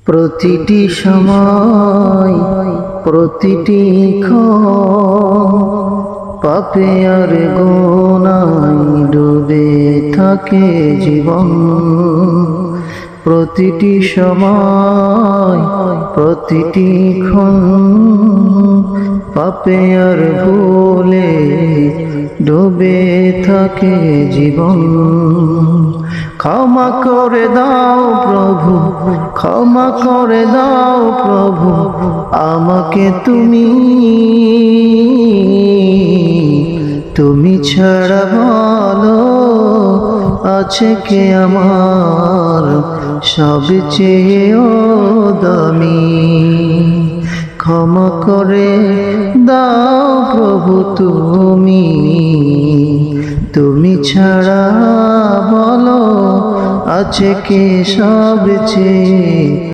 প্রতিটি সময় প্রতিটি ক্ষণ পাপে আর গোনায় ডুবে থাকে জীবন। প্রতিটি সময় প্রতিটি ক্ষণ পাপে আর ভুলে ডুবে থাকে জীবন। ক্ষমা করে দাও প্রভু, ক্ষমা করে দাও প্রভু আমাকে তুমি। তুমি ছাড়া বলো আছে কে আমার সবচেয়ে দামি। ক্ষমা করে দাও প্রভু তুমি, তুমি ছাড়া বলো আছে কে সবচেয়ে